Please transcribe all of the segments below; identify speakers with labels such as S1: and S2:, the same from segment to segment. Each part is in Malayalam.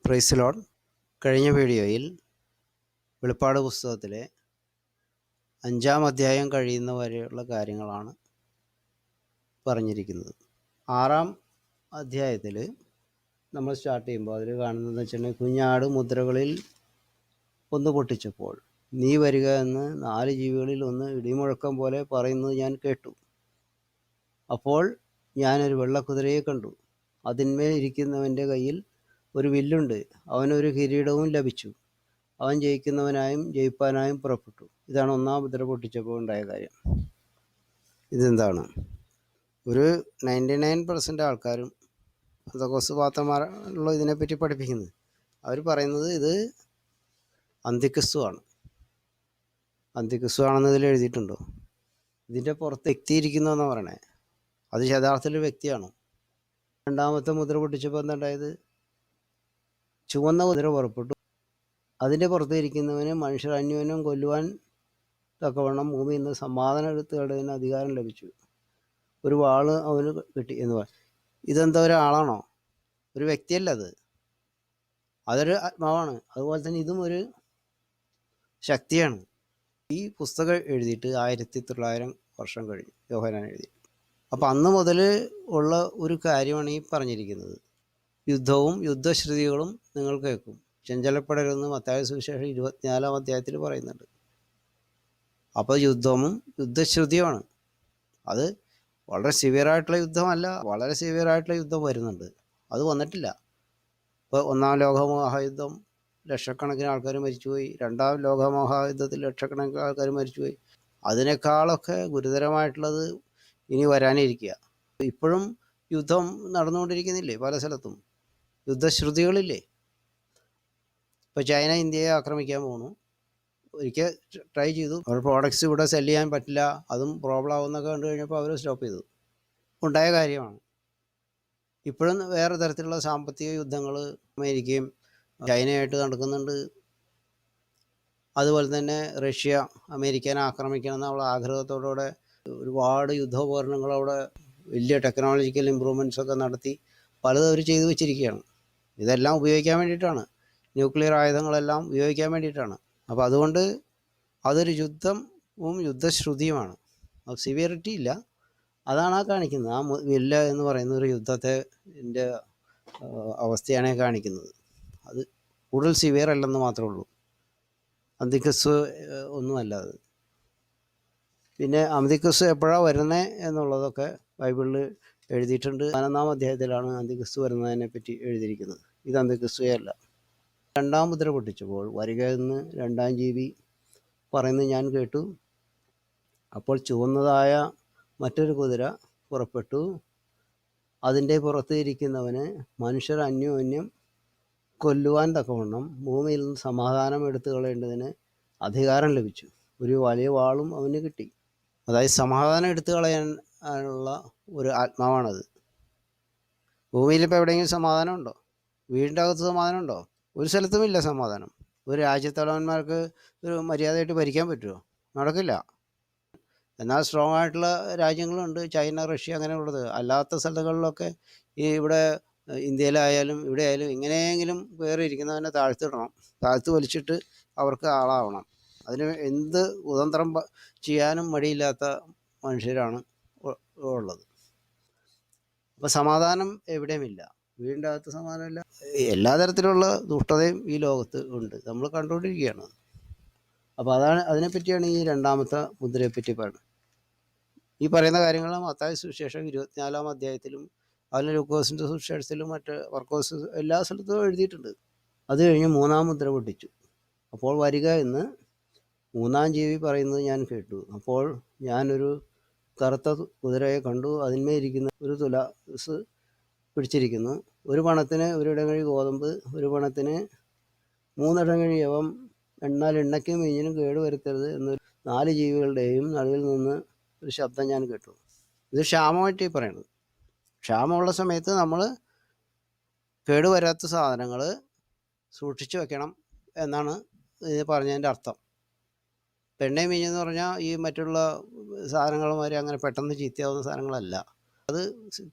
S1: Praise Lord. കഴിഞ്ഞ വീഡിയോയിൽ വെളിപ്പാട് പുസ്തകത്തിലെ 5-ാം അധ്യായം കഴിയുന്ന വരെയുള്ള കാര്യങ്ങളാണ് പറഞ്ഞിരിക്കുന്നത്. 6-ാം അധ്യായത്തിൽ നമ്മൾ സ്റ്റാർട്ട് ചെയ്യുമ്പോൾ അതിൽ കാണുന്നതെന്ന് വെച്ചിട്ടുണ്ടെങ്കിൽ, കുഞ്ഞാട് മുദ്രകളിൽ ഒന്ന് പൊട്ടിച്ചപ്പോൾ നീ വരിക എന്ന് 4 ജീവികളിൽ ഒന്ന് ഇടിമുഴക്കം പോലെ പറയുന്നത് ഞാൻ കേട്ടു. അപ്പോൾ ഞാനൊരു വെള്ളക്കുതിരയെ കണ്ടു. അതിന്മേൽ ഇരിക്കുന്നവൻ്റെ കയ്യിൽ ഒരു വില്ലുണ്ട്. അവനൊരു കിരീടവും ലഭിച്ചു. അവൻ ജയിക്കുന്നവനായും ജയിപ്പാനായും പുറപ്പെട്ടു. ഇതാണ് 1-ാം മുദ്ര പൊട്ടിച്ചപ്പോൾ ഉണ്ടായ കാര്യം. ഇതെന്താണ്? ഒരു 99% ആൾക്കാരും പെന്തക്കോസ്ത് പാത്രന്മാരുള്ള ഇതിനെപ്പറ്റി പഠിപ്പിക്കുന്നത്. അവർ പറയുന്നത് ഇത് അന്തിക്രിസ്തുവാണ്. അന്തിക്രിസ്തു ആണെന്ന് ഇതിൽ എഴുതിയിട്ടുണ്ടോ? ഇതിൻ്റെ പുറത്ത് വ്യക്തിയിരിക്കുന്നു എന്നാണ് പറയണേ. അത് യഥാർത്ഥത്തിൽ വ്യക്തിയാണോ? 2-ാമത്തെ മുദ്ര പൊട്ടിച്ചപ്പോൾ എന്താണ്ടായത്? ചുവന്ന കുതിര പുറപ്പെട്ടു. അതിൻ്റെ പുറത്ത് ഇരിക്കുന്നവന് മനുഷ്യർ അന്യോന്യം കൊല്ലുവാൻ തക്കവണ്ണം ഭൂമിയിൽ നിന്ന് സമാധാനം എടുത്തുകളയുന്ന അധികാരം ലഭിച്ചു. ഒരു വാള് അവന് കിട്ടി എന്ന് പറയും. ഇതെന്താ ഒരാളാണോ? ഒരു വ്യക്തിയല്ല, അതൊരു ആത്മാവാണ്. അതുപോലെ തന്നെ ഇതും ഒരു ശക്തിയാണ്. ഈ പുസ്തകം എഴുതിയിട്ട് 1900 വർഷം കഴിഞ്ഞു, യോഹന്നാൻ എഴുതി. അപ്പം അന്ന് മുതൽ ഉള്ള ഒരു കാര്യമാണ് ഈ പറഞ്ഞിരിക്കുന്നത്. യുദ്ധവും യുദ്ധശ്രുതികളും നിങ്ങൾ കേൾക്കും, ചഞ്ചലപ്പെടരുതെന്ന് മത്തായി സുവിശേഷം 24-ാം അധ്യായത്തിൽ പറയുന്നുണ്ട്. അപ്പോൾ യുദ്ധവും യുദ്ധശ്രുതിയുമാണ്. അത് വളരെ സിവിയറായിട്ടുള്ള യുദ്ധമല്ല, വളരെ സിവിയറായിട്ടുള്ള യുദ്ധം വരുന്നുണ്ട്. അത് വന്നിട്ടില്ല. ഇപ്പോൾ 1-ാം ലോകമഹായുദ്ധം ലക്ഷക്കണക്കിന് ആൾക്കാർ മരിച്ചുപോയി. 2-ാം ലോകമഹായുദ്ധത്തിൽ ലക്ഷക്കണക്കിന് ആൾക്കാർ മരിച്ചുപോയി. അതിനേക്കാളൊക്കെ ഗുരുതരമായിട്ടുള്ളത് ഇനി വരാനിരിക്കുക. ഇപ്പോഴും യുദ്ധം നടന്നുകൊണ്ടിരിക്കുന്നില്ലേ? പല സ്ഥലത്തും യുദ്ധശ്രുതികളില്ലേ? ഇപ്പോൾ ചൈന ഇന്ത്യയെ ആക്രമിക്കാൻ പോകുന്നു. ഒരിക്കൽ ട്രൈ ചെയ്തു. അവർ പ്രോഡക്ട്സ് ഇവിടെ സെല് ചെയ്യാൻ പറ്റില്ല, അതും പ്രോബ്ലം ആവുന്നൊക്കെ കണ്ടു കഴിഞ്ഞപ്പോൾ അവർ സ്റ്റോപ്പ് ചെയ്തു. ഉണ്ടായ കാര്യമാണ്. ഇപ്പോഴും വേറെ തരത്തിലുള്ള സാമ്പത്തിക യുദ്ധങ്ങൾ അമേരിക്കയും ചൈനയായിട്ട് നടക്കുന്നുണ്ട്. അതുപോലെ തന്നെ റഷ്യ അമേരിക്കനെ ആക്രമിക്കണം എന്നുള്ള ആഗ്രഹത്തോടെ ഒരുപാട് യുദ്ധോപകരണങ്ങൾ അവിടെ വലിയ ടെക്നോളജിക്കൽ ഇമ്പ്രൂവ്മെൻറ്റ്സ് ഒക്കെ നടത്തി പലതും അവർ ചെയ്തു വെച്ചിരിക്കുകയാണ്. ഇതെല്ലാം ഉപയോഗിക്കാൻ വേണ്ടിയിട്ടാണ്. ന്യൂക്ലിയർ ആയുധങ്ങളെല്ലാം ഉപയോഗിക്കാൻ വേണ്ടിയിട്ടാണ്. അപ്പോൾ അതുകൊണ്ട് അതൊരു യുദ്ധവും യുദ്ധശ്രുതിയുമാണ്. അത് സിവിയറിറ്റി ഇല്ല, അതാണ് ആ കാണിക്കുന്നത്. ആ വില്ല എന്ന് പറയുന്ന ഒരു യുദ്ധത്തിൻ്റെ അവസ്ഥയാണ് കാണിക്കുന്നത്. അത് കൂടുതൽ സിവിയർ അല്ലെന്ന് മാത്രമേ ഉള്ളൂ. അന്തിക്രിസ്തു ഒന്നുമല്ല അത്. പിന്നെ അന്തിക്രിസ്തു എപ്പോഴാണ് വരുന്നത് എന്നുള്ളതൊക്കെ ബൈബിളിൽ എഴുതിയിട്ടുണ്ട്. 11-ാം അധ്യായത്തിലാണ് അന്തിക്രിസ്തു വരുന്നതിനെ പറ്റി എഴുതിയിരിക്കുന്നത്. ഇത് അന്തിക്രിസ്തുവേ അല്ല. 2-ാം മുദ്ര പൊട്ടിച്ചപ്പോൾ വരിക എന്ന് 2-ാം ജീവി പറയുന്നത് ഞാൻ കേട്ടു. അപ്പോൾ ചുവന്നതായ മറ്റൊരു കുതിര പുറപ്പെട്ടു. അതിൻ്റെ പുറത്ത് ഇരിക്കുന്നവന് മനുഷ്യർ അന്യോന്യം കൊല്ലുവാൻ തക്കവണ്ണം ഭൂമിയിൽ നിന്ന് സമാധാനം എടുത്തു കളയേണ്ടതിന് അധികാരം ലഭിച്ചു. ഒരു വലിയ വാളും അവന് കിട്ടി. അതായത് സമാധാനം എടുത്തു കളയാനുള്ള ഒരു ആത്മാവാണത്. ഭൂമിയിലിപ്പോൾ എവിടെയെങ്കിലും സമാധാനം ഉണ്ടോ? വീടിൻ്റെ അകത്ത് സമാധാനം ഉണ്ടോ? ഒരു സ്ഥലത്തുമില്ല സമാധാനം. ഒരു രാജ്യത്തലവന്മാർക്ക് ഒരു മര്യാദയായിട്ട് ഭരിക്കാൻ പറ്റുമോ? നടക്കില്ല. എന്നാൽ സ്ട്രോങ് ആയിട്ടുള്ള രാജ്യങ്ങളുണ്ട്, ചൈന, റഷ്യ അങ്ങനെയുള്ളത്. അല്ലാത്ത സ്ഥലങ്ങളിലൊക്കെ ഈ ഇവിടെ ഇന്ത്യയിലായാലും ഇവിടെ ആയാലും എങ്ങനെയെങ്കിലും കയറി ഇരിക്കുന്നവനെ താഴ്ത്തിടണം. താഴ്ത്തി വലിച്ചിട്ട് അവർക്ക് ആളാവണം. അതിന് എന്ത് കുതന്ത്രം ചെയ്യാനും മടിയില്ലാത്ത മനുഷ്യരാണ് ഉള്ളത്. അപ്പോൾ സമാധാനം എവിടെയുമില്ല. വീടിൻ്റെ അകത്ത് സമാധാനമില്ല. എല്ലാ തരത്തിലുള്ള ദുഷ്ടതയും ഈ ലോകത്ത് ഉണ്ട്, നമ്മൾ കണ്ടുകൊണ്ടിരിക്കുകയാണ്. അപ്പോൾ അതിനെപ്പറ്റിയാണ് ഈ 2-ാമത്തെ മുദ്രയെപ്പറ്റി പറയുന്നത്. ഈ പറയുന്ന കാര്യങ്ങൾ മത്തായി സുവിശേഷം 24-ാം അധ്യായത്തിലും അതിൽ ലൂക്കോസിൻ്റെ സുവിശേഷത്തിലും മറ്റ് മർക്കോസ് എല്ലാ സ്ഥലത്തും എഴുതിയിട്ടുണ്ട്. അത് കഴിഞ്ഞ് 3-ാം മുദ്ര പൊട്ടിച്ചു. അപ്പോൾ വരിക എന്ന് 3-ാം ജീവി പറയുന്നത് ഞാൻ കേട്ടു. അപ്പോൾ ഞാനൊരു കറുത്ത കുതിരയെ കണ്ടു. അതിന്മേൽ ഇരിക്കുന്ന ഒരു തുലാസ് പിടിച്ചിരിക്കുന്നു. ഒരു പണത്തിന് 1 ഇടങ്ങഴി ഗോതമ്പ്, ഒരു പണത്തിന് 3 ഇടങ്ങഴി യവം. എന്നാൽ എണ്ണയ്ക്കും മീനിനും കേട് വരുത്തരുത് എന്നൊരു 4 ജീവികളുടെയും നടുവിൽ നിന്ന് ഒരു ശബ്ദം ഞാൻ കേട്ടു. ഇത് ക്ഷാമമായിട്ട് പറയണത്. ക്ഷാമമുള്ള സമയത്ത് നമ്മൾ കേടുവരാത്ത സാധനങ്ങൾ സൂക്ഷിച്ചു വെക്കണം എന്നാണ് ഇത് പറഞ്ഞതിൻ്റെ അർത്ഥം. എണ്ണയും മീനെന്ന് പറഞ്ഞാൽ ഈ മറ്റുള്ള സാധനങ്ങളുമാതിരി അങ്ങനെ പെട്ടെന്ന് ചീത്തയാവുന്ന സാധനങ്ങളല്ല. അത്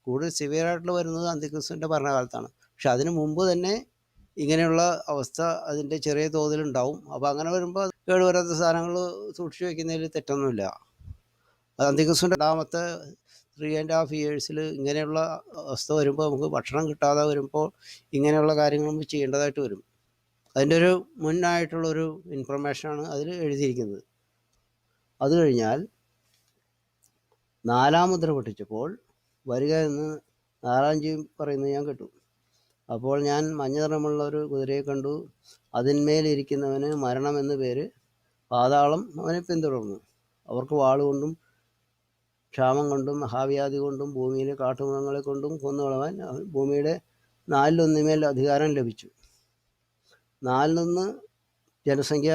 S1: കൂടുതൽ സിവിയറായിട്ട് വരുന്നത് അന്തിക്രിസ്തുവിൻ്റെ ഭരണകാലത്താണ്. പക്ഷെ അതിന് മുമ്പ് തന്നെ ഇങ്ങനെയുള്ള അവസ്ഥ അതിൻ്റെ ചെറിയ തോതിലുണ്ടാവും. അപ്പോൾ അങ്ങനെ വരുമ്പോൾ കേടുവരാത്ത സാധനങ്ങൾ സൂക്ഷിച്ച് വയ്ക്കുന്നതിൽ തെറ്റൊന്നുമില്ല. അന്തിക്രിസ്തുവിൻ്റെ രണ്ടാമത്തെ 3.5 ഇയേഴ്സിൽ ഇങ്ങനെയുള്ള അവസ്ഥ വരുമ്പോൾ നമുക്ക് ഭക്ഷണം കിട്ടാതെ വരുമ്പോൾ ഇങ്ങനെയുള്ള കാര്യങ്ങൾ നമ്മൾ ചെയ്യേണ്ടതായിട്ട് വരും. അതിൻ്റെ ഒരു മുന്നായിട്ടുള്ളൊരു ഇൻഫർമേഷനാണ് അതിൽ എഴുതിയിരിക്കുന്നത്. അത് കഴിഞ്ഞാൽ 4-ാം മുദ്ര പൊട്ടിച്ചപ്പോൾ വരിക എന്ന് 4-ാം ജീവി പറയുന്നത് ഞാൻ കേട്ടു. അപ്പോൾ ഞാൻ മഞ്ഞ നിറമുള്ള ഒരു കുതിരയെ കണ്ടു. അതിന്മേലിരിക്കുന്നവന് മരണം എന്നു പേര്. പാതാളം അവനെ പിന്തുടർന്നു. അവർക്ക് വാളുകൊണ്ടും ക്ഷാമം കൊണ്ടും മഹാവ്യാധി കൊണ്ടും ഭൂമിയിലെ കാട്ടുമൃഗങ്ങളെ കൊണ്ടും കൊന്നുകളവാൻ ഭൂമിയുടെ 4/1 അധികാരം ലഭിച്ചു. 4-1 ജനസംഖ്യ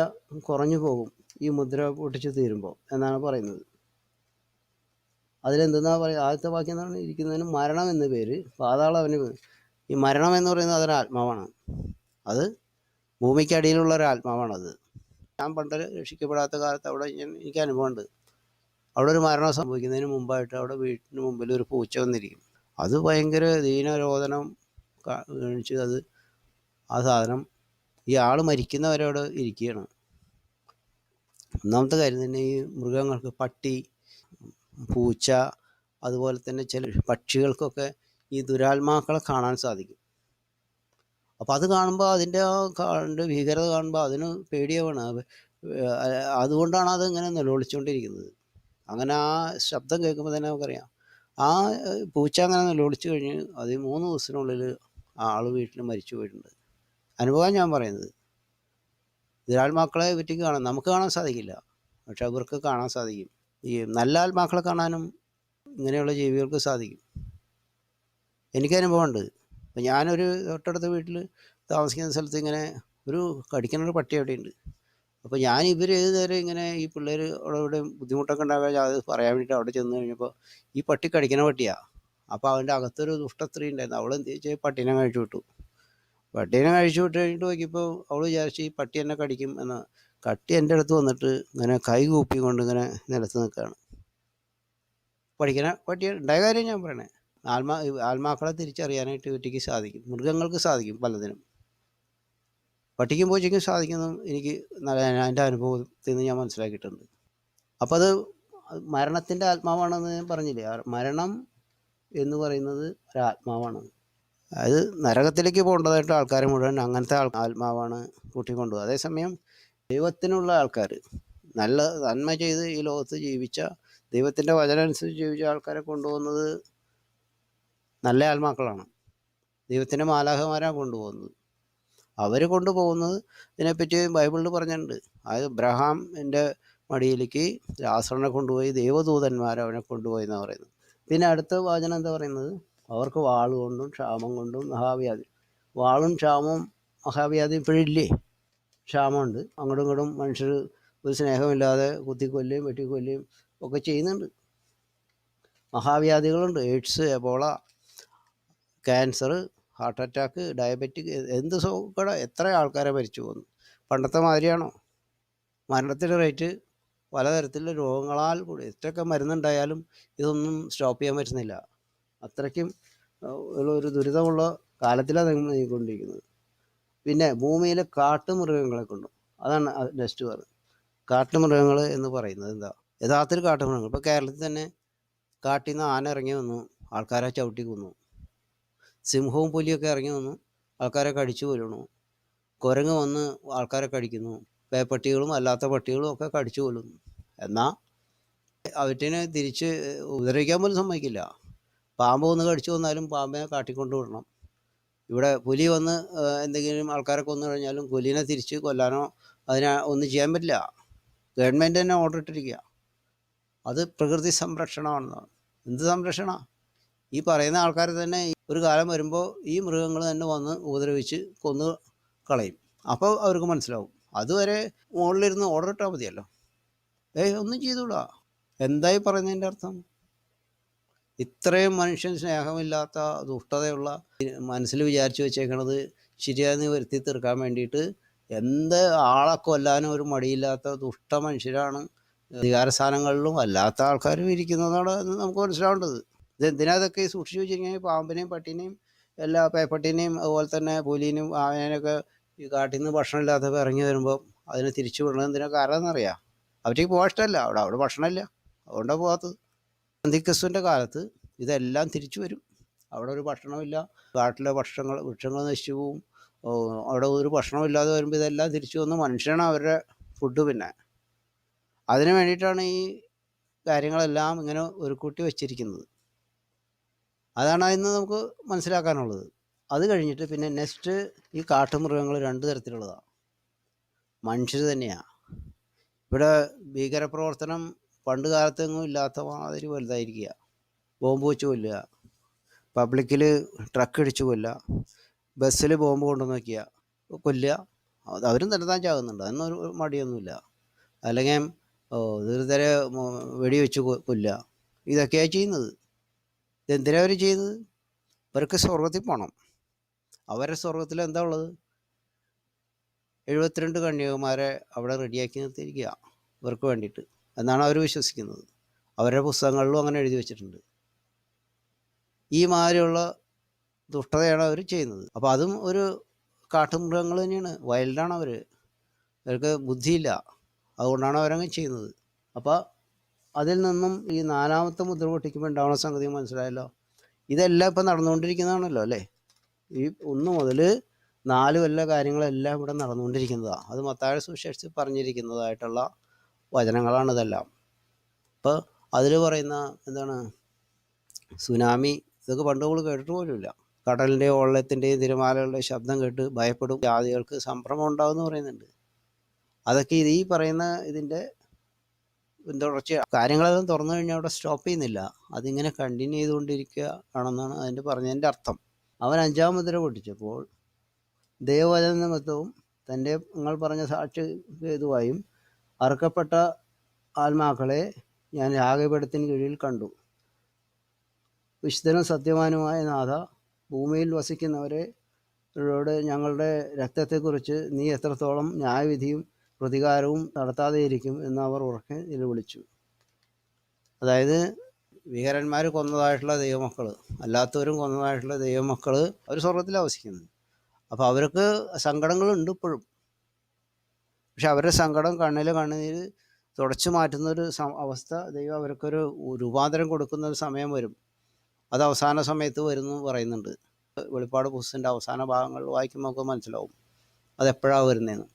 S1: കുറഞ്ഞു പോകും ഈ മുദ്ര പൊട്ടിച്ച് തീരുമ്പോൾ എന്നാണ് പറയുന്നത്. അതിലെന്തെന്നാ പറയുക, ആദ്യത്തെ വാക്യം എന്താണ്? ഇരിക്കുന്നതിന് മരണം എന്ന പേര്, പാതാളം അവന്. ഈ മരണം എന്ന് പറയുന്നത് അതൊരാത്മാവാണ്. അത് ഭൂമിക്കടിയിലുള്ള ഒരാത്മാവാണത്. ഞാൻ പണ്ട് രക്ഷിക്കപ്പെടാത്ത കാലത്ത് അവിടെ എനിക്ക് അനുഭവമുണ്ട്. അവിടെ ഒരു മരണം സംഭവിക്കുന്നതിന് മുമ്പായിട്ട് അവിടെ വീട്ടിന് മുമ്പിൽ ഒരു പൂച്ച വന്നിരിക്കും. അത് ഭയങ്കര ദീനരോധനം കാണിച്ച് ആ സാധനം ഈ ആൾ മരിക്കുന്നവരെ അവിടെ ഇരിക്കുകയാണ്. ഒന്നാമത്തെ കാര്യം തന്നെ ഈ മൃഗങ്ങൾക്ക്, പട്ടി, പൂച്ച, അതുപോലെ തന്നെ ചില പക്ഷികൾക്കൊക്കെ ഈ ദുരാത്മാക്കളെ കാണാൻ സാധിക്കും. അപ്പോൾ അത് കാണുമ്പോൾ അതിൻ്റെ ഭീകരത കാണുമ്പോൾ അതിന് പേടിയാവാണ്. അതുകൊണ്ടാണ് അത് ഇങ്ങനെ നിലവിളിച്ചുകൊണ്ടിരിക്കുന്നത്. അങ്ങനെ ആ ശബ്ദം കേൾക്കുമ്പോൾ തന്നെ നമുക്കറിയാം ആ പൂച്ച അങ്ങനെ നിലവിളിച്ച് കഴിഞ്ഞ് അത് 3 ദിവസത്തിനുള്ളിൽ ആൾ വീട്ടിൽ മരിച്ചു പോയിട്ടുണ്ട്. അനുഭവം ഞാൻ പറയുന്നത്. ദുരാത്മാക്കളെ പറ്റി നമുക്ക് കാണാൻ സാധിക്കില്ല, പക്ഷെ അവർക്ക് കാണാൻ സാധിക്കും. ഈ നല്ല ആത്മാക്കളെ കാണാനും ഇങ്ങനെയുള്ള ജീവികൾക്ക് സാധിക്കും. എനിക്കനുഭവമുണ്ട്. അപ്പം ഞാനൊരു തൊട്ടടുത്ത വീട്ടിൽ താമസിക്കുന്ന സ്ഥലത്ത് ഇങ്ങനെ ഒരു കടിക്കുന്നൊരു പട്ടി അവിടെയുണ്ട്. അപ്പോൾ ഞാൻ ഏത് നേരം ഇങ്ങനെ ഈ പിള്ളേർ അവിടെ ബുദ്ധിമുട്ടൊക്കെ ഉണ്ടാവുക അത് പറയാൻ വേണ്ടിയിട്ട് അവിടെ ചെന്ന് കഴിഞ്ഞപ്പോൾ ഈ പട്ടി കടിക്കുന്ന പട്ടിയാണ്. അപ്പോൾ അവൻ്റെ അകത്തൊരു ദുഷ്ടസ്ത്രീ ഉണ്ടായിരുന്നു. അവൾ എന്ത് ചെയ്താൽ പട്ടീനെ കഴിച്ചു വിട്ടു. പട്ടീനെ കഴിച്ചു വിട്ട് കഴിഞ്ഞിട്ട് നോക്കിയപ്പോൾ അവൾ വിചാരിച്ച് ഈ പട്ടി എന്നെ കടിക്കും എന്ന്. കട്ടി എൻ്റെ അടുത്ത് വന്നിട്ട് ഇങ്ങനെ കൈ കൂപ്പിക്കൊണ്ട് ഇങ്ങനെ നിലത്ത് നിൽക്കുകയാണ്. പഠിക്കുന്ന പട്ടി ഉണ്ടായ കാര്യം ഞാൻ പറയണേ. ആത്മാക്കളെ തിരിച്ചറിയാനായിട്ട് പട്ടിക്ക് സാധിക്കും, മൃഗങ്ങൾക്ക് സാധിക്കും, പലതിനും. പട്ടിക്കും പൂച്ചയ്ക്കും സാധിക്കുന്നു എനിക്ക് എൻ്റെ അനുഭവത്തിൽ നിന്ന് ഞാൻ മനസ്സിലാക്കിയിട്ടുണ്ട്. അപ്പോൾ അത് മരണത്തിൻ്റെ ആത്മാവാണെന്ന് ഞാൻ പറഞ്ഞില്ലേ. മരണം എന്ന് പറയുന്നത് ഒരാത്മാവാണ്. അത് നരകത്തിലേക്ക് പോകേണ്ടതായിട്ട് ആൾക്കാരെ മുഴുവൻ അങ്ങനത്തെ ആത്മാവാണ് കൂട്ടിക്കൊണ്ടുപോകുക. അതേസമയം ദൈവത്തിനുള്ള ആൾക്കാർ, നന്മ ചെയ്ത് ഈ ലോകത്ത് ജീവിച്ച, ദൈവത്തിൻ്റെ വചനം അനുസരിച്ച് ജീവിച്ച ആൾക്കാരെ കൊണ്ടുപോകുന്നത് നല്ല ആത്മാക്കളാണ്. ദൈവത്തിൻ്റെ മാലാഖമാരാണ് കൊണ്ടുപോകുന്നത്. അവർ കൊണ്ടുപോകുന്നത് ഇതിനെപ്പറ്റി ബൈബിളിൽ പറഞ്ഞിട്ടുണ്ട്. അതായത് അബ്രഹാമിൻ്റെ മടിയിലേക്ക് ലാസറിനെ കൊണ്ടുപോയി ദൈവദൂതന്മാർ അവനെ കൊണ്ടുപോയി എന്നാണ് പറയുന്നത്. പിന്നെ അടുത്ത വചനം എന്താ പറയുന്നത്? അവർക്ക് വാളുകൊണ്ടും ക്ഷാമം കൊണ്ടും മഹാവ്യാധി. വാളും ക്ഷാമവും മഹാവ്യാധി ഇപ്പോഴില്ലേ? ക്ഷാമമുണ്ട്. അങ്ങോട്ടും ഇങ്ങോട്ടും മനുഷ്യർ ഒരു സ്നേഹമില്ലാതെ കുത്തിക്കൊല്ലുകയും വെട്ടിക്കൊല്ലുകയും ഒക്കെ ചെയ്യുന്നുണ്ട്. മഹാവ്യാധികളുണ്ട്. AIDS, Ebola, cancer, heart attack, diabetic, എന്ത് സുഖം. എത്ര ആൾക്കാരെ മരിച്ചു പോകുന്നു. പണ്ടത്തെ മാതിരിയാണോ? മരണത്തിൻ്റെ റേറ്റ് പലതരത്തിലുള്ള രോഗങ്ങളാൽ കൂടി എത്രയൊക്കെ മരുന്നുണ്ടായാലും ഇതൊന്നും സ്റ്റോപ്പ് ചെയ്യാൻ പറ്റുന്നില്ല. അത്രയ്ക്കും ഒരു ദുരിതമുള്ള കാലത്തിലാണ് നീങ്ങിക്കൊണ്ടിരിക്കുന്നത്. പിന്നെ ഭൂമിയിലെ കാട്ടുമൃഗങ്ങളെ കൊണ്ടും, അതാണ് നെക്സ്റ്റ് പറഞ്ഞത്. കാട്ടുമൃഗങ്ങൾ എന്ന് പറയുന്നത് എന്താ? യഥാർത്ഥത്തിൽ കാട്ടുമൃഗങ്ങൾ. ഇപ്പോൾ കേരളത്തിൽ തന്നെ കാട്ടിൽ നിന്ന് ആന ഇറങ്ങി വന്നു, ആൾക്കാരെ ചവിട്ടി കൊന്നു. സിംഹവും പുലിയൊക്കെ ഇറങ്ങി വന്നു, ആൾക്കാരെ കടിച്ചു കൊല്ലണു. കുരങ്ങ് വന്ന് ആൾക്കാരെ കടിക്കുന്നു. പേപ്പട്ടികളും അല്ലാത്ത പട്ടികളും ഒക്കെ കടിച്ചു കൊല്ലുന്നു. എന്നാൽ അവറ്റിനെ തിരിച്ച് ഉപദ്രവിക്കാൻ പോലും സമ്മതിക്കില്ല. പാമ്പ് വന്ന് കടിച്ചു വന്നാലും പാമ്പിനെ കാട്ടിക്കൊണ്ട് വിടണം. ഇവിടെ പുലി വന്ന് എന്തെങ്കിലും ആൾക്കാരെ കൊന്നു കഴിഞ്ഞാലും പുലിനെ തിരിച്ച് കൊല്ലാനോ അതിനെ ഒന്നും ചെയ്യാൻ പറ്റില്ല. ഗവൺമെൻറ് തന്നെ ഓർഡർ ഇട്ടിരിക്കുക. അത് പ്രകൃതി സംരക്ഷണമാണെന്നാണ്. എന്ത് സംരക്ഷണം? ഈ പറയുന്ന ആൾക്കാർ തന്നെ ഒരു കാലം വരുമ്പോൾ ഈ മൃഗങ്ങൾ തന്നെ വന്ന് ഉപദ്രവിച്ച് കൊന്നു കളയും. അപ്പോൾ അവർക്ക് മനസ്സിലാവും. അതുവരെ മുകളിലിരുന്ന് ഓർഡർ ഇട്ടാൽ മതിയല്ലോ. ഒന്നും ചെയ്തൂടാ. എന്തായി പറയുന്നതിൻ്റെ അർത്ഥം? ഇത്രയും മനുഷ്യൻ സ്നേഹമില്ലാത്ത, ദുഷ്ടതയുള്ള, മനസ്സിൽ വിചാരിച്ചു വെച്ചേക്കണത് ശരിയാന്ന് വരുത്തി തീർക്കാൻ വേണ്ടിയിട്ട് എന്ത് ആളെ കൊല്ലാനും ഒരു മടിയില്ലാത്ത ദുഷ്ട മനുഷ്യരാണ് അധികാര സ്ഥാനങ്ങളിലും അല്ലാത്ത ആൾക്കാരും ഇരിക്കുന്നതാണ് നമുക്ക് മനസ്സിലാവേണ്ടത്. ഇതെന്തിനാ ഇതൊക്കെ സൂക്ഷിച്ചു വെച്ചിരിക്കുന്നത്? പാമ്പിനെയും പട്ടീനെയും എല്ലാ പേപ്പട്ടിനെയും അതുപോലെ തന്നെ പുലിനും ആനേനൊക്കെ ഈ കാട്ടിൽ നിന്ന് ഭക്ഷണം ഇല്ലാത്തപ്പോൾ ഇറങ്ങി വരുമ്പോൾ അതിനെ തിരിച്ചു വിടണത് എന്തിനാ കാരണം എന്നറിയാം. അവർക്ക് പോകാൻ ഇഷ്ടമല്ല, അവിടെ ഭക്ഷണമില്ല, അതുകൊണ്ടാണ് പോകാത്തത്. അന്തിക്രിസ്തുവിൻ്റെ കാലത്ത് ഇതെല്ലാം തിരിച്ചു വരും. അവിടെ ഒരു ഭക്ഷണമില്ല, കാട്ടിലെ വൃക്ഷങ്ങൾ നശിച്ചു പോവും. അവിടെ ഒരു ഭക്ഷണമില്ലാതെ വരുമ്പോൾ ഇതെല്ലാം തിരിച്ചു വന്ന് മനുഷ്യനാണ് അവരുടെ ഫുഡ്. പിന്നെ അതിന് വേണ്ടിയിട്ടാണ് ഈ കാര്യങ്ങളെല്ലാം ഇങ്ങനെ ഒരു കൂട്ടി വച്ചിരിക്കുന്നത്. അതാണ് അതിന് നമുക്ക് മനസ്സിലാക്കാനുള്ളത്. അത് കഴിഞ്ഞിട്ട് പിന്നെ നെക്സ്റ്റ് ഈ കാട്ടുമൃഗങ്ങൾ രണ്ട് തരത്തിലുള്ളതാണ്. മനുഷ്യർ തന്നെയാണ്. ഇവിടെ ഭീകരപ്രവർത്തനം പണ്ട് കാലത്തെങ്ങും ഇല്ലാത്ത മാതിരി വലുതായിരിക്കുക. ബോംബ് വെച്ച് കൊല്ലുക, പബ്ലിക്കിൽ ട്രക്ക് ഇടിച്ച് കൊല്ലുക, ബസ്സിൽ ബോംബ് കൊണ്ടുവന്ന് വയ്ക്കുക, കൊല്ലുക. അവരും തന്നെ ചാകുന്നുണ്ട്, അതിനൊരു മടിയൊന്നുമില്ല. അല്ലെങ്കിൽ ദീർഘരെ വെടിവെച്ച് കൊല്ലുക, ഇതൊക്കെയാണ് ചെയ്യുന്നത്. ഇതെന്തിനാണ് അവർ ചെയ്യുന്നത്? ഇവർക്ക് സ്വർഗത്തിൽ പോകണം. അവരുടെ സ്വർഗത്തിൽ എന്താ ഉള്ളത്? 72 കന്യകമാരെ അവിടെ റെഡിയാക്കി നിർത്തിയിരിക്കുക ഇവർക്ക് വേണ്ടിയിട്ട് എന്നാണ് അവർ വിശ്വസിക്കുന്നത്. അവരുടെ പുസ്തകങ്ങളിലും അങ്ങനെ എഴുതി വെച്ചിട്ടുണ്ട്. ഈ മാതിരിയുള്ള ദുഷ്ടതയാണ് അവർ ചെയ്യുന്നത്. അപ്പോൾ അതും ഒരു കാട്ടുമൃഗങ്ങൾ തന്നെയാണ്, വൈൽഡാണ് അവർ. അവർക്ക് ബുദ്ധിയില്ല, അതുകൊണ്ടാണ് അവരങ്ങനെ ചെയ്യുന്നത്. അപ്പോൾ അതിൽ നിന്നും ഈ 4ാമത്തെ മുദ്ര പൊട്ടിക്കുമ്പോൾ ഉണ്ടാവുന്ന സംഗതി മനസ്സിലായല്ലോ. ഇതെല്ലാം ഇപ്പം നടന്നുകൊണ്ടിരിക്കുന്നതാണല്ലോ അല്ലേ. ഈ 1 മുതൽ 4 വല്ല കാര്യങ്ങളെല്ലാം ഇവിടെ നടന്നുകൊണ്ടിരിക്കുന്നതാണ്. അത് മത്തായിയുടെ സുവിശേഷത്തിൽ പറഞ്ഞിരിക്കുന്നതായിട്ടുള്ള വചനങ്ങളാണ് ഇതെല്ലാം. അപ്പോൾ അതിൽ പറയുന്ന എന്താണ്, സുനാമി, ഇതൊക്കെ പണ്ട് നമ്മൾ കേട്ടിട്ട് പോലുമില്ല. കടലിൻ്റെയും ഓളത്തിൻ്റെയും തിരമാലകളുടെ ശബ്ദം കേട്ട് ഭയപ്പെടും, ജാതികൾക്ക് സംഭ്രമം ഉണ്ടാകുമെന്ന് പറയുന്നുണ്ട്. അതൊക്കെ ഈ പറയുന്ന ഇതിൻ്റെ തുടർച്ച. കാര്യങ്ങളെല്ലാം തുറന്നു കഴിഞ്ഞാൽ അവിടെ സ്റ്റോപ്പ് ചെയ്യുന്നില്ല, അതിങ്ങനെ കണ്ടിന്യൂ ചെയ്തുകൊണ്ടിരിക്കുക ആണെന്നാണ് അതിൻ്റെ പറഞ്ഞതിൻ്റെ അർത്ഥം. അവൻ 5ാം മുദ്ര പൊട്ടിച്ചപ്പോൾ ദൈവവചന നിമിത്തവും തൻ്റെ നിങ്ങൾ പറഞ്ഞ സാക്ഷി ഹേതുവായും അറുക്കപ്പെട്ട ആത്മാക്കളെ ഞാൻ യാഗപീഠത്തിന് കീഴിൽ കണ്ടു. വിശുദ്ധനും സത്യവാനുമായ നാഥ, ഭൂമിയിൽ വസിക്കുന്നവരോട് ഞങ്ങളുടെ രക്തത്തെക്കുറിച്ച് നീ എത്രത്തോളം ന്യായവിധിയും പ്രതികാരവും നടത്താതെയിരിക്കും എന്ന് അവർ ഉറക്കെ നിലവിളിച്ചു. അതായത് ഭീകരന്മാർ കൊന്നതായിട്ടുള്ള ദൈവമക്കൾ, അല്ലാത്തവരും കൊന്നതായിട്ടുള്ള ദൈവമക്കൾ അവർ സ്വർഗത്തിലാണ് വസിക്കുന്നത്. അപ്പോൾ അവർക്ക് സങ്കടങ്ങളുണ്ട് ഇപ്പോഴും. പക്ഷെ അവരുടെ സങ്കടം കണ്ണീര് തുടച്ചു മാറ്റുന്നൊരു അവസ്ഥ ദൈവം അവർക്കൊരു രൂപാന്തരം കൊടുക്കുന്ന ഒരു സമയം വരും. അത് അവസാന സമയത്ത് വരുന്നു പറയുന്നുണ്ട്. വെളിപ്പാട് പുസ്തകത്തിൻ്റെ അവസാന ഭാഗങ്ങൾ വായിക്കുമ്പോൾ നമുക്ക് മനസ്സിലാവും അതെപ്പോഴാണ് വരുന്നതെന്ന്.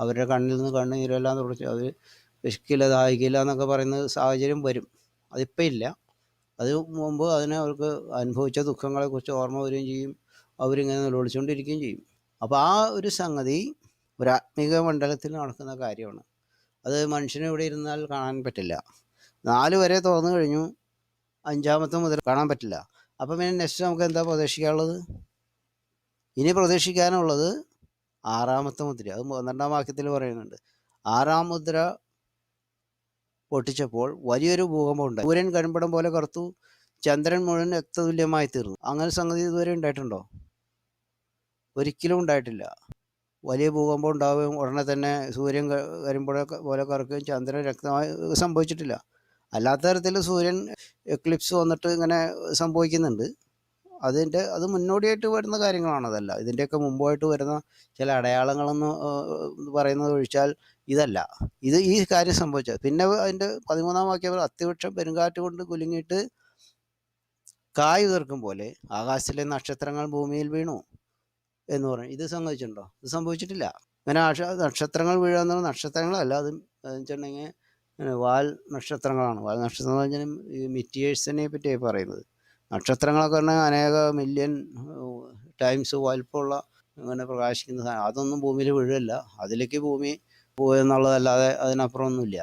S1: അവരുടെ കണ്ണിൽ നിന്ന് കണ്ണീരെല്ലാം തുടച്ച് അവർ വിശക്കില്ല ദാഹിക്കില്ല എന്നൊക്കെ പറയുന്ന സാഹചര്യം വരും. അതിപ്പോൾ ഇല്ല, അത് മുമ്പ് അവർക്ക് അനുഭവിച്ച ദുഃഖങ്ങളെക്കുറിച്ച് ഓർമ്മ വരികയും ചെയ്യും, അവരിങ്ങനെ നിലവിളിച്ചുകൊണ്ടിരിക്കുകയും ചെയ്യും. അപ്പോൾ ആ ഒരു സംഗതി ഒരു ആത്മീക മണ്ഡലത്തിൽ നടക്കുന്ന കാര്യമാണ്. അത് മനുഷ്യന് ഇവിടെ ഇരുന്നാൽ കാണാൻ പറ്റില്ല. 4 വരെ തുറന്നു കഴിഞ്ഞു, 5ാമത്തെ മുതൽ കാണാൻ പറ്റില്ല. അപ്പം പിന്നെ നെക്സ്റ്റ് നമുക്ക് എന്താ പ്രതീക്ഷിക്കാനുള്ളത്? ഇനി പ്രതീക്ഷിക്കാനുള്ളത് 6ാമത്തെ മുദ്ര. അത് 12ാം വാക്യത്തിൽ പറയുന്നുണ്ട്. 6ാം മുദ്ര പൊട്ടിച്ചപ്പോൾ വലിയൊരു ഭൂകമ്പം ഉണ്ടായി. സൂര്യൻ കരിമ്പടം പോലെ കറുത്തു, ചന്ദ്രൻ മുഴുവൻ രക്തതുല്യമായി തീർന്നു. അങ്ങനെ സംഗതി ഇതുവരെ ഉണ്ടായിട്ടുണ്ടോ? ഒരിക്കലും ഉണ്ടായിട്ടില്ല. വലിയ ഭൂകമ്പം ഉണ്ടാവുകയും ഉടനെ തന്നെ സൂര്യൻ കരിമ്പടം പോലെ കറുക്കുകയും ചന്ദ്രൻ രക്തമായി സംഭവിച്ചിട്ടില്ല. അല്ലാത്ത തരത്തിൽ സൂര്യൻ എക്ലിപ്സ് വന്നിട്ട് ഇങ്ങനെ സംഭവിക്കുന്നുണ്ട്. അത് മുന്നോടിയായിട്ട് വരുന്ന കാര്യങ്ങളാണ്. അതല്ല, ഇതിൻ്റെയൊക്കെ മുമ്പായിട്ട് വരുന്ന ചില അടയാളങ്ങളെന്ന് പറയുന്നത് ഒഴിച്ചാൽ ഇതല്ല. ഈ കാര്യം സംഭവിച്ചത്. പിന്നെ അതിൻ്റെ 13ാം വാക്യം, അത്തിവൃക്ഷം പെരുങ്കാറ്റ് കൊണ്ട് കുലുങ്ങിയിട്ട് കായ് ഉതിർക്കും പോലെ ആകാശത്തിലെ നക്ഷത്രങ്ങൾ ഭൂമിയിൽ വീണു എന്ന് പറയും. ഇത് സംഭവിച്ചിട്ടുണ്ടോ? ഇത് സംഭവിച്ചിട്ടില്ല. ഇങ്ങനെ നക്ഷത്രങ്ങൾ വീഴുക എന്ന് പറഞ്ഞാൽ നക്ഷത്രങ്ങളല്ല, അത് വെച്ചിട്ടുണ്ടെങ്കിൽ വാൽ നക്ഷത്രങ്ങളാണ്. വാൽ നക്ഷത്രം എന്ന് പറഞ്ഞാൽ ഈ മിറ്റിയേഴ്സിനെ പറ്റിയാണ് പറയുന്നത്. നക്ഷത്രങ്ങളൊക്കെ പറഞ്ഞാൽ അനേക മില്യൺ ടൈംസ് വലുപ്പമുള്ള അങ്ങനെ പ്രകാശിക്കുന്ന സാധനം. അതൊന്നും ഭൂമിയിൽ വീഴല്ല, അതിലേക്ക് ഭൂമി പോയെന്നുള്ളതല്ലാതെ അതിനപ്പുറം ഒന്നുമില്ല.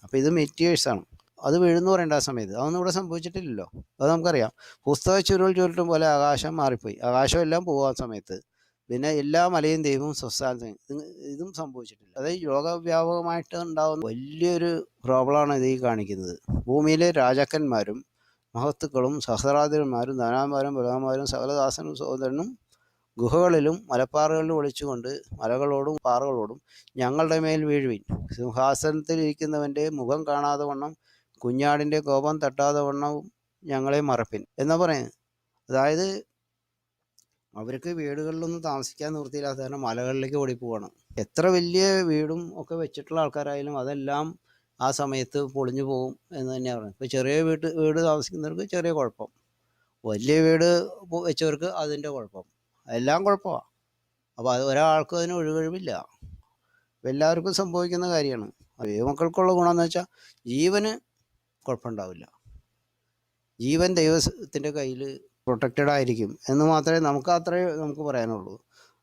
S1: അപ്പോൾ ഇത് മെറ്റീരിയൽസാണ്. അത് വീഴുന്നു പറയേണ്ട ആ സമയത്ത് അതൊന്നും ഇവിടെ സംഭവിച്ചിട്ടില്ലല്ലോ. അത് നമുക്കറിയാം. പുസ്തക ചുരുട്ടും പോലെ ആകാശം മാറിപ്പോയി, ആകാശം എല്ലാം പോകാൻ സമയത്ത് പിന്നെ എല്ലാ മലയും ദൈവവും സ്വസ്ഥാനത്തും ഇതും സംഭവിച്ചിട്ടില്ല. അതായത് ലോകവ്യാപകമായിട്ട് ഉണ്ടാകുന്ന വലിയൊരു പ്രോബ്ലമാണ് ഇത് ഈ കാണിക്കുന്നത്. ഭൂമിയിലെ രാജാക്കന്മാരും മഹത്തുക്കളും സഹസ്രാധിപന്മാരും ധനാന്മാരും ബലവാന്മാരും സകലദാസനും സഹോദരനും ഗുഹകളിലും മലപ്പാറകളിലും ഒളിച്ചുകൊണ്ട് മലകളോടും പാറകളോടും ഞങ്ങളുടെ മേൽ വീഴുവിൻ, സിംഹാസനത്തിൽ ഇരിക്കുന്നവൻ്റെ മുഖം കാണാതെ വണ്ണം കുഞ്ഞാടിൻ്റെ കോപം തട്ടാതെ വണ്ണവും ഞങ്ങളെ മറപ്പിൻ എന്നാ പറയുന്നത്. അതായത് അവർക്ക് വീടുകളിലൊന്നും താമസിക്കാൻ നിവൃത്തിയില്ലാത്ത കാരണം മലകളിലേക്ക് ഓടിപ്പോവാണ്. എത്ര വലിയ വീടും ഒക്കെ വെച്ചിട്ടുള്ള ആൾക്കാരായാലും അതെല്ലാം ആ സമയത്ത് പൊളിഞ്ഞു പോകും എന്ന് തന്നെയാണ് പറയുന്നത്. ഇപ്പോൾ ചെറിയ വീട് താമസിക്കുന്നവർക്ക് ചെറിയ കുഴപ്പം, വലിയ വീട് വെച്ചവർക്ക് അതിൻ്റെ കുഴപ്പം, എല്ലാം കുഴപ്പമാണ്. അപ്പോൾ അത് ഒരാൾക്കും അതിന് ഒഴികഴിവില്ല, എല്ലാവർക്കും സംഭവിക്കുന്ന കാര്യമാണ്. ദൈവമക്കൾക്കുള്ള ഗുണമെന്ന് വെച്ചാൽ ജീവന് കുഴപ്പമുണ്ടാവില്ല, ജീവൻ ദൈവത്തിൻ്റെ കയ്യിൽ പ്രൊട്ടക്റ്റഡ് ആയിരിക്കും എന്ന് മാത്രമേ നമുക്ക് പറയാനുള്ളൂ.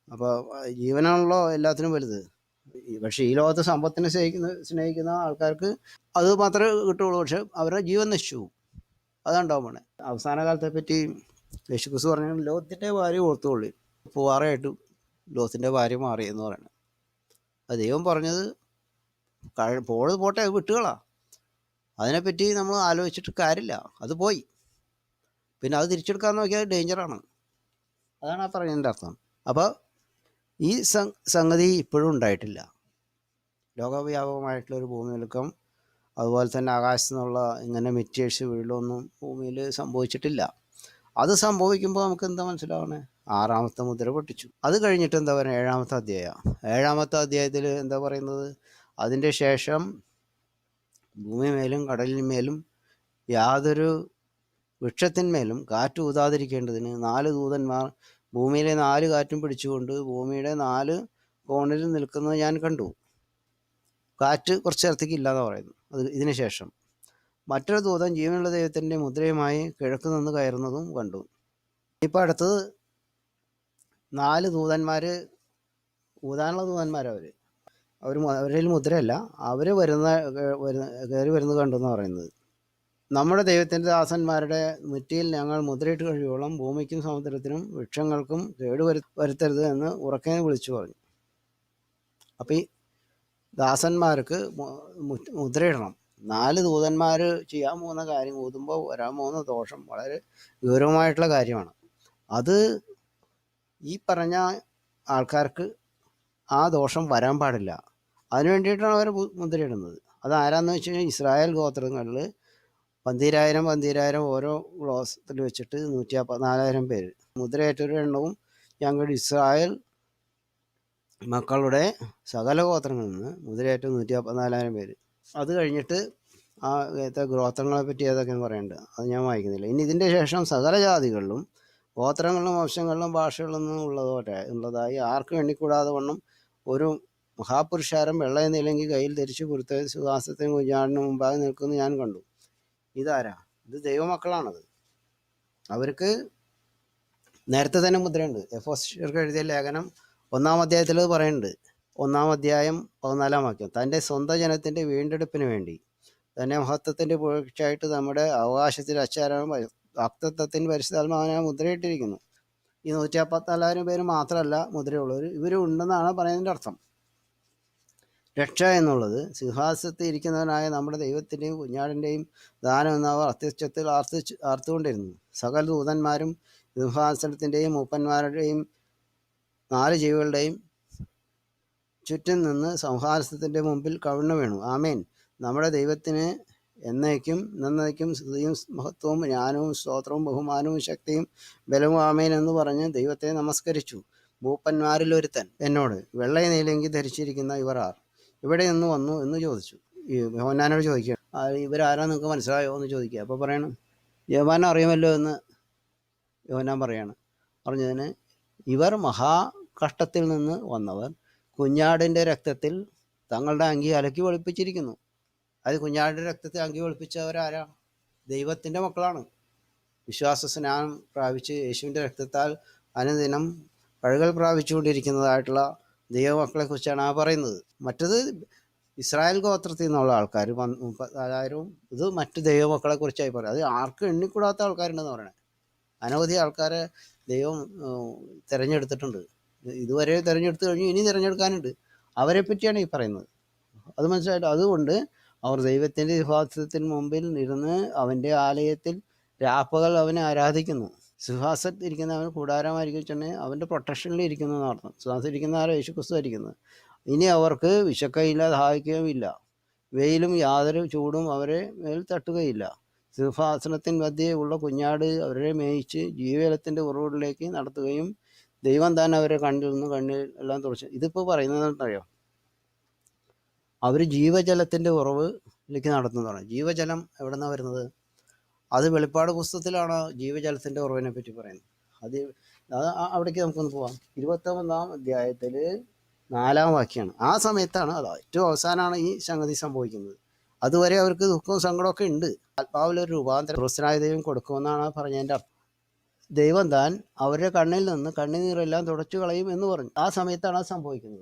S1: അപ്പോൾ ജീവനാണല്ലോ എല്ലാത്തിനും വലുത്. പക്ഷേ ഈ ലോകത്ത് സമ്പത്തിനെ സ്നേഹിക്കുന്ന ആൾക്കാർക്ക് അത് മാത്രമേ കിട്ടുള്ളൂ, പക്ഷെ അവരുടെ ജീവൻ നശിച്ചു പോകും. അതുണ്ടാവും വേണേ. അവസാന കാലത്തെ പറ്റി യേശുക്രിസ്തു പറഞ്ഞാൽ ലോകത്തിൻ്റെ ഭാര്യ ഓർത്തുകൊള്ളി, പൂവാറയായിട്ട് ലോകത്തിൻ്റെ ഭാര്യ മാറി എന്ന് പറയുന്നത്. അത് ദൈവം പറഞ്ഞത് പോട്ടെ, അത് വിട്ടുകളാ. അതിനെപ്പറ്റി നമ്മൾ ആലോചിച്ചിട്ട് കാര്യമില്ല, അത് പോയി. പിന്നെ അത് തിരിച്ചെടുക്കാൻ നോക്കിയാൽ ഡേഞ്ചറാണ്. അതാണ് ആ പറയുന്നതിൻ്റെ അർത്ഥം. അപ്പോൾ ഈ സംഗതി ഇപ്പോഴും ഉണ്ടായിട്ടില്ല. ലോകവ്യാപകമായിട്ടുള്ളൊരു ഭൂമികുലുക്കം, അതുപോലെ തന്നെ ആകാശത്തു നിന്നുള്ള ഇങ്ങനെ മെറ്റീരിയൽസ് വീഴലൊന്നും ഭൂമിയിൽ സംഭവിച്ചിട്ടില്ല. അത് സംഭവിക്കുമ്പോൾ നമുക്ക് എന്താ മനസ്സിലാവണേ? 6ാമത്തെ മുദ്ര പൊട്ടിച്ചു. അത് കഴിഞ്ഞിട്ട് എന്താ പറയുക? 7ാമത്തെ അധ്യായം. 7ാമത്തെ അധ്യായത്തിൽ എന്താ പറയുന്നത്? അതിൻ്റെ ശേഷം ഭൂമിമേലും കടലിന്മേലും യാതൊരു വൃക്ഷത്തിന്മേലും കാറ്റ് ഊതാതിരിക്കേണ്ടതിന് 4 ദൂതന്മാർ ഭൂമിയിലെ 4 കാറ്റും പിടിച്ചുകൊണ്ട് ഭൂമിയുടെ 4 കോണിൽ നിൽക്കുന്നത് ഞാൻ കണ്ടു. കാറ്റ് കുറച്ച് നേരത്തേക്ക് ഇല്ലാതെ പറയുന്നു. ഇതിന് ശേഷം മറ്റൊരു ദൂതൻ ജീവനുള്ള ദൈവത്തിൻ്റെ മുദ്രയുമായി കിഴക്ക് നിന്ന് കയറുന്നതും കണ്ടു. ഇപ്പോൾ അടുത്തത് 4 ദൂതന്മാർ, ഊതാനുള്ള ദൂതന്മാരവർ അവരിൽ മുദ്രയല്ല, അവർ കയറി വരുന്നത് കണ്ടെന്ന് പറയുന്നത്. നമ്മുടെ ദൈവത്തിൻ്റെ ദാസന്മാരുടെ നെറ്റിയിൽ ഞങ്ങൾ മുദ്രയിട്ട് കഴിയോളം ഭൂമിക്കും സമുദ്രത്തിനും വൃക്ഷങ്ങൾക്കും വരുത്തരുത് എന്ന് ഉറക്കെ വിളിച്ചു പറഞ്ഞു. അപ്പം ഈ ദാസന്മാർക്ക് മുദ്രയിടണം. 4 ദൂതന്മാർ ചെയ്യാൻ പോകുന്ന കാര്യം, ഊതുമ്പോൾ വരാൻ പോകുന്ന ദോഷം വളരെ ഗൗരവമായിട്ടുള്ള കാര്യമാണ്. അത് ഈ പറഞ്ഞ ആൾക്കാർക്ക് ആ ദോഷം വരാൻ പാടില്ല. അതിനു വേണ്ടിയിട്ടാണ് അവർ മുദ്രയിടുന്നത്. അത് ആരാന്ന് വെച്ച് കഴിഞ്ഞാൽ ഇസ്രായേൽ ഗോത്രങ്ങളിൽ 12000 ഓരോ ക്ലോസത്തിൽ വെച്ചിട്ട് 144,000 പേര്. മുദ്രയേറ്റൊരു എണ്ണവും ഞങ്ങളുടെ ഇസ്രായേൽ മക്കളുടെ സകല ഗോത്രങ്ങളിൽ നിന്ന് മുദ്രയേറ്റ 144,000 പേര്. അത് കഴിഞ്ഞിട്ട് ആ ഗോത്രങ്ങളെ പറ്റി ഏതൊക്കെയെന്ന് പറയുന്നുണ്ട്, അത് ഞാൻ വായിക്കുന്നില്ല. ഇനി ഇതിൻ്റെ ശേഷം സകല ജാതികളിലും ഗോത്രങ്ങളിലും വംശങ്ങളിലും ഭാഷകളിലൊന്നും ഉള്ളതായി ആർക്കും എണ്ണിക്കൂടാതെ വണ്ണം ഒരു മഹാപുരുഷാരം വെള്ള നിലങ്കി കയ്യിൽ ധരിച്ചു കൊടുത്ത സുഹാസത്തിന് കുഞ്ഞാടിന് മുമ്പാകെ നിൽക്കുന്നത് ഞാൻ കണ്ടു. ഇതാരാ? ഇത് ദൈവമക്കളാണത്. അവർക്ക് നേരത്തെ തന്നെ മുദ്രയുണ്ട്. എഫെസ്യർക്ക് എഴുതിയ ലേഖനം 1-ാം അധ്യായത്തിൽ പറയുന്നുണ്ട്. 1-ാം അധ്യായം 14-ാം വാക്യം. തൻ്റെ സ്വന്തം ജനത്തിൻ്റെ വീണ്ടെടുപ്പിന് വേണ്ടി തന്നെ മഹത്വത്തിൻ്റെ പുകഴ്ചയായിട്ട് നമ്മുടെ അവകാശത്തിൽ അച്ചാരം വാഗ്ദത്തത്തിന് പരിശുദ്ധാത്മാവിനെ മുദ്രയിട്ടിരിക്കുന്നു. ഈ 144,000 പേര് മാത്രമല്ല മുദ്രയുള്ളവർ, ഇവരും ഉണ്ടെന്നാണ് പറയുന്നതിൻ്റെ അർത്ഥം. രക്ഷ എന്നുള്ളത് സിംഹാസനത്തിൽ ഇരിക്കുന്നവനായ നമ്മുടെ ദൈവത്തിൻ്റെയും കുഞ്ഞാടിൻ്റെയും ദാനം എന്നവർ അത്യുച്ചത്തിൽ ആർത്തുകൊണ്ടിരുന്നു. സകല ദൂതന്മാരും സിംഹാസനത്തിൻ്റെയും മൂപ്പന്മാരുടെയും 4 ജീവികളുടെയും ചുറ്റും നിന്ന് സിംഹാസനത്തിൻ്റെ മുമ്പിൽ കവിണ്ണു വീണു. ആമേൻ. നമ്മുടെ ദൈവത്തിന് എന്നേക്കും സ്തുതിയും മഹത്വവും ജ്ഞാനവും സ്തോത്രവും ബഹുമാനവും ശക്തിയും ബലവും ആമേൻ എന്ന് പറഞ്ഞ് ദൈവത്തെ നമസ്കരിച്ചു. മൂപ്പന്മാരിൽ ഒരുത്തൻ എന്നോട്, വെള്ള നീലങ്കി ധരിച്ചിരിക്കുന്ന ഇവർ ആർ? ഇവിടെ നിന്ന് വന്നു എന്ന് ചോദിച്ചു. ഈ യോഹന്നാനോട് ചോദിക്കുക, ഇവരാരാ നിങ്ങൾക്ക് മനസ്സിലായോ എന്ന് ചോദിക്കുക. അപ്പോൾ പറയണം, യോഹന്നാൻ അറിയുമല്ലോ എന്ന് യോഹന്നാൻ പറയാണ്. പറഞ്ഞതിന്, ഇവർ മഹാകഷ്ടത്തിൽ നിന്ന് വന്നവർ കുഞ്ഞാടിൻ്റെ രക്തത്തിൽ തങ്ങളുടെ അങ്കി അലക്കി വെളുപ്പിച്ചിരിക്കുന്നു. അത് കുഞ്ഞാടിൻ്റെ രക്തത്തിൽ അങ്കി വെളുപ്പിച്ചവരാരാ? ദൈവത്തിൻ്റെ മക്കളാണ്. വിശ്വാസ സ്നാനം പ്രാപിച്ച് യേശുവിൻ്റെ രക്തത്താൽ അനുദിനം കഴുകൽ പ്രാപിച്ചുകൊണ്ടിരിക്കുന്നതായിട്ടുള്ള ദൈവമക്കളെ കുറിച്ചാണ് ആ പറയുന്നത്. മറ്റത് ഇസ്രായേൽ ഗോത്രത്തിൽ നിന്നുള്ള ആൾക്കാർ 34,000. ഇത് മറ്റ് ദൈവമക്കളെ കുറിച്ചായി പറയും. അത് ആർക്കും എണ്ണിക്കൂടാത്ത ആൾക്കാരുണ്ടെന്ന് പറയണേ. അനവധി ആൾക്കാരെ ദൈവം തിരഞ്ഞെടുത്തിട്ടുണ്ട്. ഇതുവരെ തിരഞ്ഞെടുത്ത് കഴിഞ്ഞു, ഇനി തിരഞ്ഞെടുക്കാനുണ്ട്. അവരെ പറ്റിയാണ് ഈ പറയുന്നത്. അത് മനസ്സിലായിട്ട്, അതുകൊണ്ട് അവർ ദൈവത്തിൻ്റെ സിംഹാസനത്തിന് മുമ്പിൽ ഇരുന്ന് അവൻ്റെ ആലയത്തിൽ രാപ്പകൽ അവനെ ആരാധിക്കുന്നു. സിംഹാസനത്തിൽ ഇരിക്കുന്നവന് കൂടാരമായിരിക്കും, അവൻ്റെ പ്രൊട്ടക്ഷനിൽ ഇരിക്കുന്നു എന്നർത്ഥം. സിംഹാസനത്തിൽ ഇരിക്കുന്ന ആരോ? യേശുക്രിസ്തു ഇരിക്കുന്നത്. ഇനി അവർക്ക് വിശക്കയില്ല, ദാഹിക്കുകയുമില്ല, വെയിലും യാതൊരു ചൂടും അവരെ മേൽ തട്ടുകയില്ല. സിംഹാസനത്തിൻ മധ്യേ ഉള്ള കുഞ്ഞാട് അവരെ മേയിച്ച് ജീവജലത്തിൻ്റെ ഉറവിടത്തിലേക്ക് നടത്തുകയും ദൈവം താൻ അവരെ കണ്ണിൽ നിന്ന് കണ്ണിൽ എല്ലാം തുടച്ചു. ഇതിപ്പോൾ പറയുന്നത് അറിയോ, അവർ ജീവജലത്തിൻ്റെ ഉറവിലേക്ക് നടത്തുന്നതാണ്. ജീവജലം എവിടെ നിന്നാണ് വരുന്നത്? അത് വെളിപ്പാട് പുസ്തകത്തിലാണ് ജീവജലത്തിൻ്റെ ഉറവിനെ പറ്റി പറയുന്നത്. അത് അവിടേക്ക് നമുക്കൊന്ന് പോവാം. 21-ാം അധ്യായത്തിൽ 4-ാം വാക്യമാണ്. ആ സമയത്താണ്, അത് ഏറ്റവും അവസാനമാണ് ഈ സംഗതി സംഭവിക്കുന്നത്. അതുവരെ അവർക്ക് ദുഃഖവും സങ്കടമൊക്കെ ഉണ്ട്. ആത്മാവിലൊരു രൂപാന്തരം ക്രിസ്തനായ ദൈവം കൊടുക്കുമെന്നാണ് പറഞ്ഞതിൻ്റെ അർത്ഥം. ദൈവം താൻ അവരുടെ കണ്ണിൽ നിന്ന് കണ്ണുനീരെല്ലാം തുടച്ചു കളയും എന്ന് പറഞ്ഞു. ആ സമയത്താണ് അത് സംഭവിക്കുന്നത്.